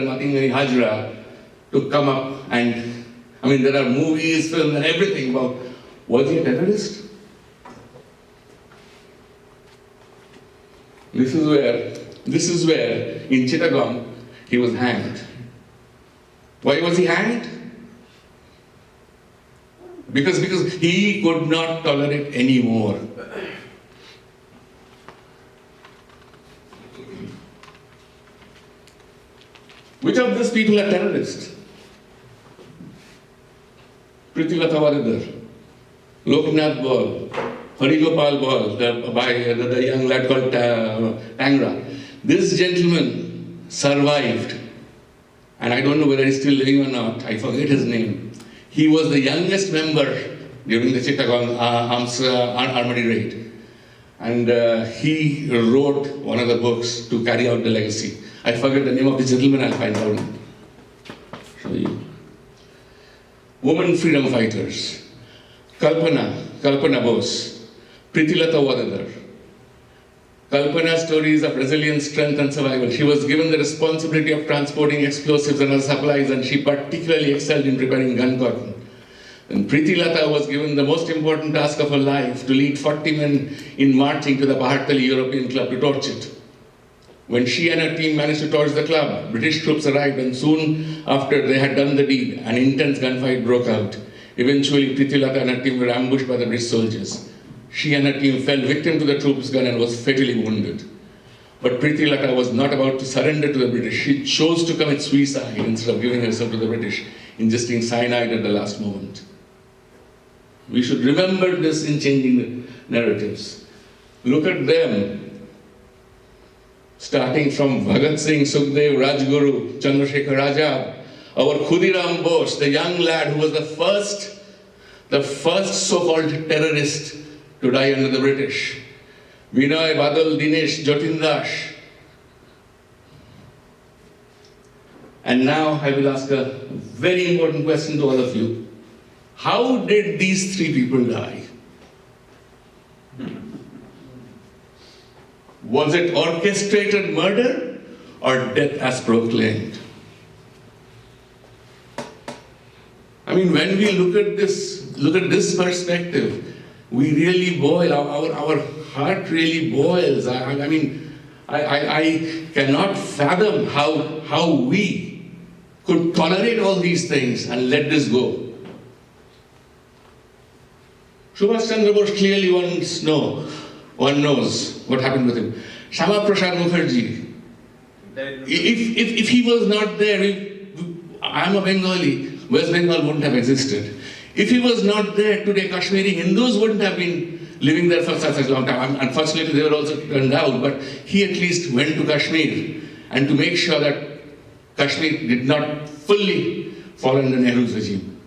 nothing very Hajra to come up and, I mean, there are movies, films and everything about, was he a terrorist? This is where in Chittagong he was hanged. Why was he hanged? Because he could not tolerate anymore. Which of these people are terrorists? Prithilatha Vadadar, Loknath Bal, Harigopal Bal, the young lad called Tangra. This gentleman survived, and I don't know whether he's still living or not, I forget his name. He was the youngest member during the Chittagong armory raid. And he wrote one of the books to carry out the legacy. I forget the name of the gentleman, I'll find out. Show you. Women freedom fighters. Kalpana Bose, Prithilatha Vadadar. Kalpana's stories of resilience, strength and survival. She was given the responsibility of transporting explosives and other supplies, and she particularly excelled in preparing gun cotton. And Prithilatha was given the most important task of her life, to lead 40 men in marching to the Pahartali European Club to torch it. When she and her team managed to torch the club, British troops arrived, and soon after they had done the deed, an intense gunfight broke out. Eventually, Prithilatha and her team were ambushed by the British soldiers. She and her team fell victim to the troops' gun and was fatally wounded. But Prithilatha was not about to surrender to the British. She chose to commit suicide instead of giving herself to the British, ingesting cyanide at the last moment. We should remember this in changing the narratives. Look at them. Starting from Bhagat Singh, Sukhdev, Rajguru, Chandrasekhar Azad, our Khudiram Bose, the young lad who was the first so-called terrorist to die under the British. Vinay, Badal, Dinesh, Jotindash. And now I will ask a very important question to all of you. How did these three people die? Was it orchestrated murder or death as proclaimed? I mean, when we look at this perspective, we really boil, our heart really boils. I cannot fathom how we could tolerate all these things and let this go. Subhash Chandra Bose clearly one knows what happened with him. Shama Prasad Mukherjee, if he was not there, I'm a Bengali, West Bengal wouldn't have existed. If he was not there today, Kashmiri Hindus wouldn't have been living there for such a long time. Unfortunately, they were also turned out, but he at least went to Kashmir and to make sure that Kashmir did not fully fall under Nehru's regime.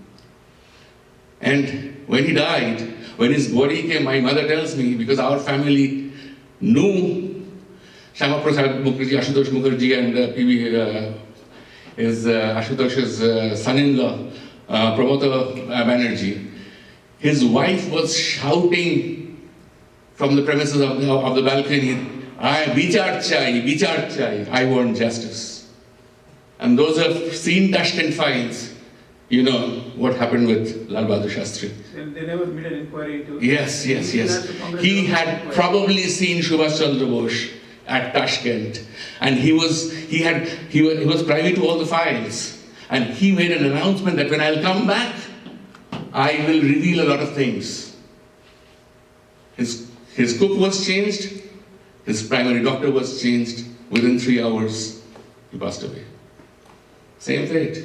And when he died, when his body came, my mother tells me, because our family knew Shama Prasad Mukherjee, Ashutosh Mukherjee, and Ashutosh's son-in-law, Pramod Banerjee. His wife was shouting from the premises of the balcony, "Vichar chai, I want justice." And those who have seen Tashkent files, you know what happened with Lal Bahadur Shastri. They never made an inquiry into... Yes. He had probably seen Subhash Chandra Bose at Tashkent, and he was privy to all the files, and he made an announcement that when I'll come back, I will reveal a lot of things. His cook was changed, his primary doctor was changed. Within 3 hours, he passed away. Same fate.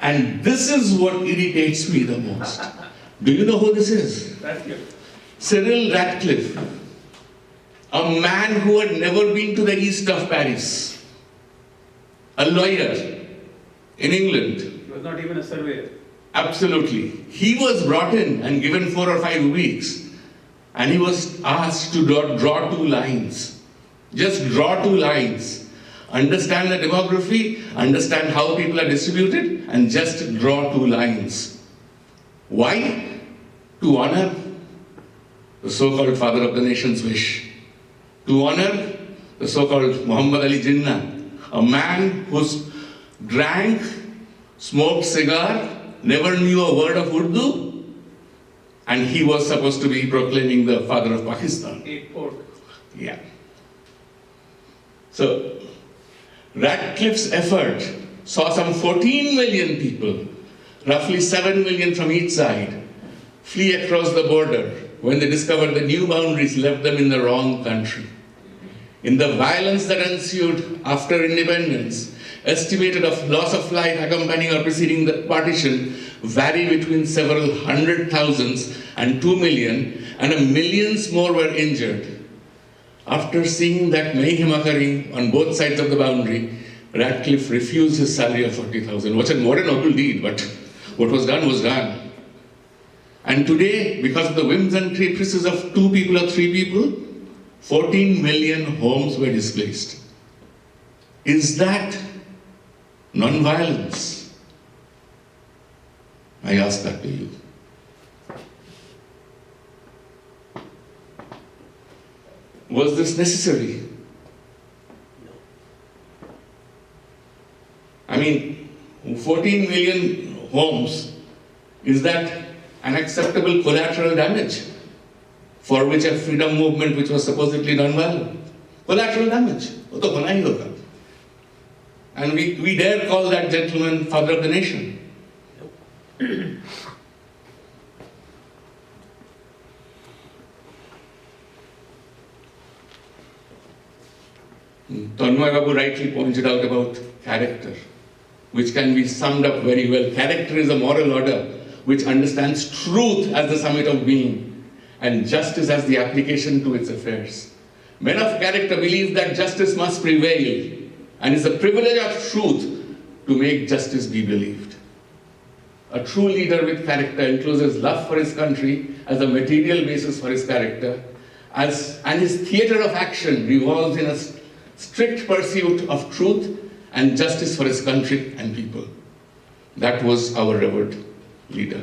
And this is what irritates me the most. Do you know who this is? Radcliffe. Cyril Radcliffe, a man who had never been to the east of Paris, a lawyer in England. He was not even a surveyor. Absolutely. He was brought in and given 4 or 5 weeks, and he was asked to draw 2 lines. Just draw 2 lines. Understand the demography, understand how people are distributed, and just draw 2 lines. Why? To honor the so-called father of the nation's wish. To honor the so-called Muhammad Ali Jinnah, a man who drank, smoked cigar, never knew a word of Urdu, and he was supposed to be proclaiming the father of Pakistan. Ate pork. Yeah. So, Radcliffe's effort saw some 14 million people, roughly 7 million from each side, flee across the border when they discovered the new boundaries left them in the wrong country. In the violence that ensued after independence, estimated of loss of life accompanying or preceding the partition vary between several hundred thousands and 2 million, and millions more were injured. After seeing that mayhem occurring on both sides of the boundary, Radcliffe refused his salary of 40,000. What's a more noble deed, but what was done was done. And today, because of the whims and caprices of 2 people or 3 people, 14 million homes were displaced. Is that non-violence? I ask that to you. Was this necessary? I mean, 14 million homes, is that an acceptable collateral damage for which a freedom movement which was supposedly non-violent? Collateral damage. वो तो होना ही होगा. And we dare call that gentleman father of the nation. Tanmay Babu rightly pointed out about character, which can be summed up very well. Character is a moral order which understands truth as the summit of being and justice as the application to its affairs. Men of character believe that justice must prevail, and it's the privilege of truth to make justice be believed. A true leader with character encloses love for his country as a material basis for his character, and his theater of action revolves in a strict pursuit of truth and justice for his country and people. That was our revered leader.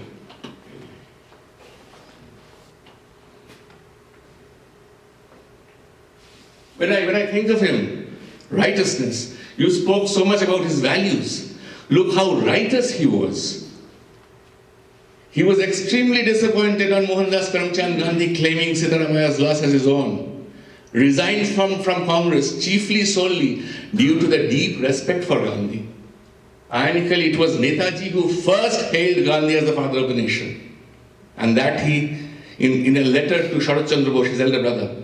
When I think of him, righteousness, you spoke so much about his values. Look how righteous he was. He was extremely disappointed on Mohandas Karamchand Gandhi claiming Siddharamaya's loss as his own. Resigned from Congress chiefly solely due to the deep respect for Gandhi. Ironically, it was Netaji who first hailed Gandhi as the father of the nation. And that he, in a letter to Sharat Chandra Bose, his elder brother,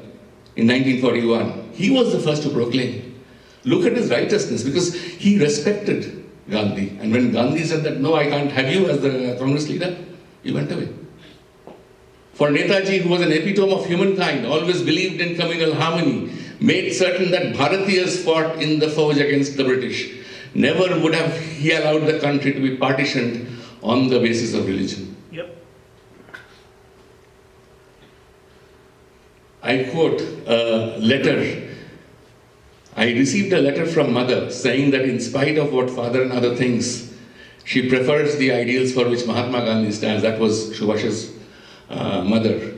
in 1941, he was the first to proclaim. Look at his righteousness, because he respected Gandhi. And when Gandhi said that, no, I can't have you as the Congress leader, he went away. For Netaji, who was an epitome of humankind, always believed in communal harmony, made certain that Bharatiyas fought in the Fauj against the British. Never would have he allowed the country to be partitioned on the basis of religion. Yep. I quote a letter. I received a letter from mother saying that in spite of what father and other thinks, she prefers the ideals for which Mahatma Gandhi stands. That was Subhash's mother,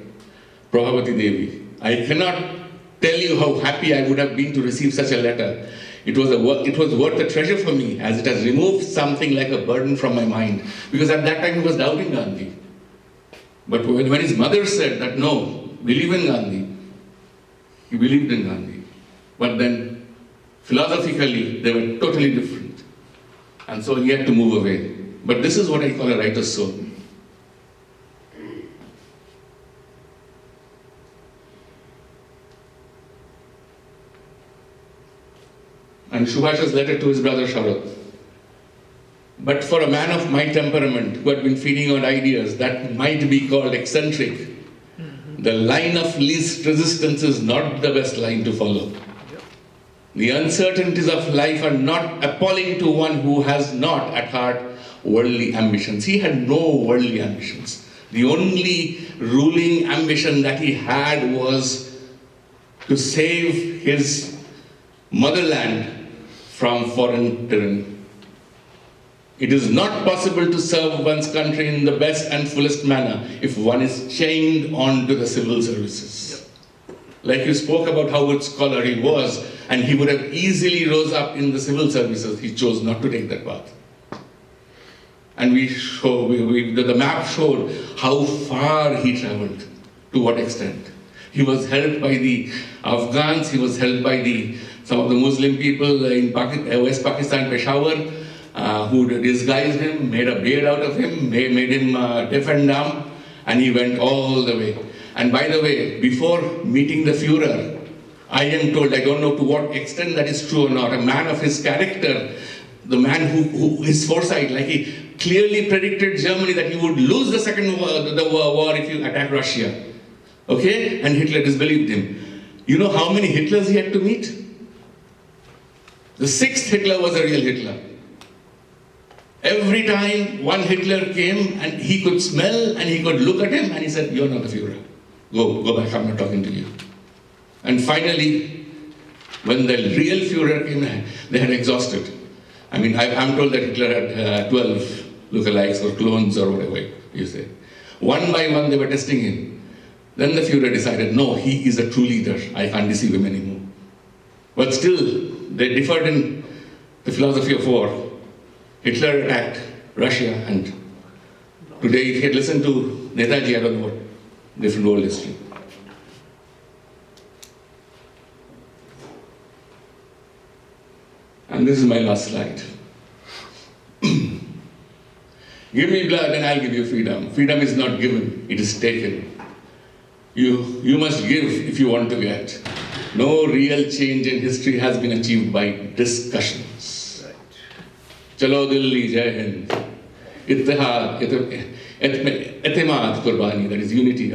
Prabhavati Devi. I cannot tell you how happy I would have been to receive such a letter. It was worth a treasure for me, as it has removed something like a burden from my mind. Because at that time he was doubting Gandhi. But when his mother said that, no, believe in Gandhi, he believed in Gandhi. But then, philosophically, they were totally different. And so he had to move away. But this is what I call a writer's soul. And Subhash's letter to his brother Sharat. But for a man of my temperament, who had been feeding on ideas that might be called eccentric, the line of least resistance is not the best line to follow. The uncertainties of life are not appalling to one who has not at heart worldly ambitions. He had no worldly ambitions. The only ruling ambition that he had was to save his motherland from foreign tyranny. It is not possible to serve one's country in the best and fullest manner if one is chained on to the civil services. Like you spoke about how good scholar he was, and he would have easily rose up in the civil services. He chose not to take that path. And the map showed how far he traveled, to what extent. He was helped by the Afghans, he was helped by some of the Muslim people in West Pakistan, Peshawar, who disguised him, made a beard out of him, made him deaf and dumb, and he went all the way. And by the way, before meeting the Führer, I am told, I don't know to what extent that is true or not, a man of his character, the man who his foresight, like he clearly predicted Germany that he would lose the second war if you attack Russia. Okay? And Hitler disbelieved him. You know how many Hitlers he had to meet? The sixth Hitler was a real Hitler. Every time one Hitler came and he could smell and he could look at him and he said, "You're not the Führer. Go back, I'm not talking to you." And finally, when the real Führer came, they had exhausted. I mean, I'm told that Hitler had 12 lookalikes or clones or whatever you say. One by one, they were testing him. Then the Führer decided, no, he is a true leader. I can't deceive him anymore. But still, they differed in the philosophy of war. Hitler attacked Russia, and today, if you had listened to Netaji, I don't know what different world history. And this is my last slide. Give me blood and I'll give you freedom. Freedom is not given, it is taken. You must give if you want to get. No real change in history has been achieved by discussions. Chalo Dilli, Jai Hind. Ittihad, Etemad, Qurbani, that is unity.